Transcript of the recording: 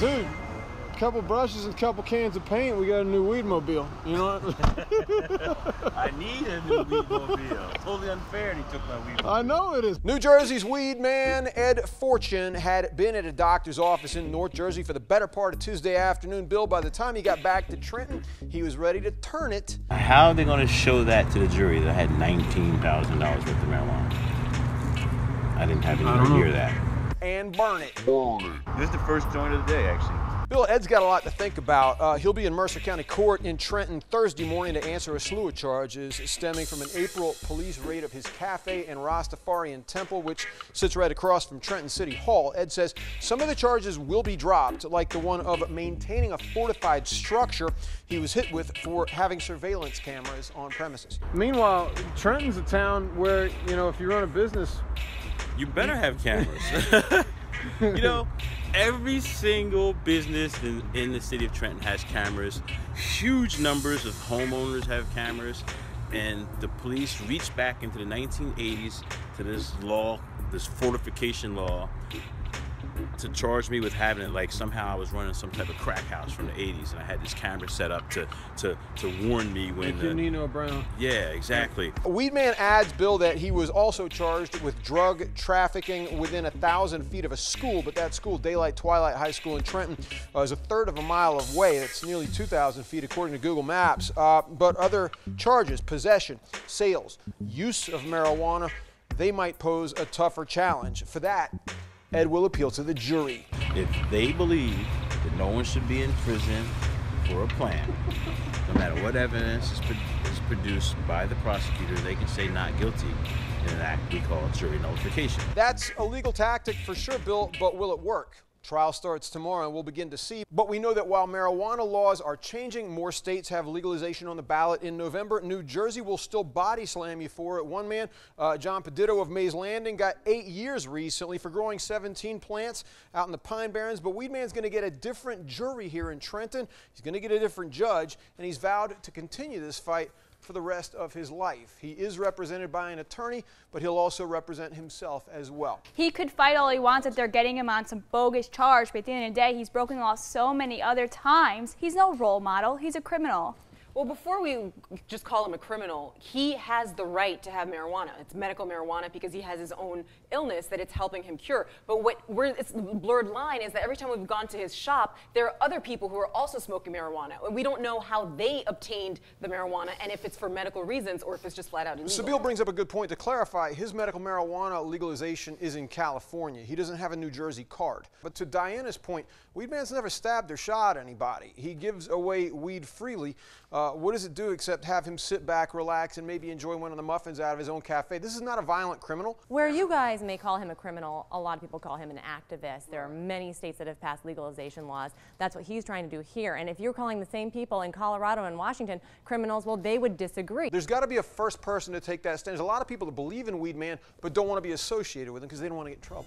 Dude, a couple brushes and a couple cans of paint, we got a new Weedmobile. You know what? I need a new Weedmobile. Totally unfair and he took my Weedmobile. I know it is. New Jersey's weed man, Ed Forchion, had been at a doctor's office in North Jersey for the better part of Tuesday afternoon. Bill, by the time he got back to Trenton, he was ready to turn it. How are they going to show that to the jury that I had $19,000 worth of marijuana? I didn't have anyone hear that. And burn it. This is the first joint of the day, actually. Bill, Ed's got a lot to think about. He'll be in Mercer County Court in Trenton Thursday morning to answer a slew of charges stemming from an April police raid of his cafe and Rastafarian temple, which sits right across from Trenton City Hall. Ed says some of the charges will be dropped, like the one of maintaining a fortified structure he was hit with for having surveillance cameras on premises. Meanwhile, Trenton's a town where, you know, if you run a business, You better have cameras. You know, every single business in the city of Trenton has cameras. Huge numbers of homeowners have cameras. And the police reached back into the 1980s to this law, this fortification law, to charge me with having it like somehow I was running some type of crack house from the 80s, and I had this camera set up to warn me when Nino Brown. Yeah, exactly. Weedman adds, Bill, that he was also charged with drug trafficking within 1,000 feet of a school, but that school, Daylight Twilight High School in Trenton, is a third of a mile away. That's nearly 2,000 feet according to Google Maps. But other charges, possession, sales, use of marijuana, they might pose a tougher challenge. For that, Ed will appeal to the jury. If they believe that no one should be in prison for a plan, no matter what evidence is produced by the prosecutor, they can say not guilty in an act we call jury nullification. That's a legal tactic for sure, Bill, but will it work? Trial starts tomorrow and we'll begin to see. But we know that while marijuana laws are changing, more states have legalization on the ballot in November. New Jersey will still body slam you for it. One man, John Peditto of Mays Landing, got 8 years recently for growing 17 plants out in the Pine Barrens. But Weedman's going to get a different jury here in Trenton. He's going to get a different judge, and he's vowed to continue this fight for the rest of his life. He is represented by an attorney, but he'll also represent himself as well. He could fight all he wants if they're getting him on some bogus charge, but at the end of the day, he's broken the law so many other times. He's no role model. He's a criminal. Well, before we just call him a criminal, he has the right to have marijuana. It's medical marijuana because he has his own illness that it's helping him cure. But it's the blurred line is that every time we've gone to his shop, there are other people who are also smoking marijuana. We don't know how they obtained the marijuana and if it's for medical reasons or if it's just flat out illegal. Sabeel brings up a good point. To clarify, his medical marijuana legalization is in California. He doesn't have a New Jersey card. But to Diana's point, Weedman's never stabbed or shot anybody. He gives away weed freely. What does it do except have him sit back, relax, and maybe enjoy one of the muffins out of his own cafe? This is not a violent criminal. Where you guys may call him a criminal, a lot of people call him an activist. There are many states that have passed legalization laws. That's what he's trying to do here. And if you're calling the same people in Colorado and Washington criminals, well, they would disagree. There's got to be a first person to take that stand. There's a lot of people that believe in Weedman but don't want to be associated with him because they don't want to get in trouble.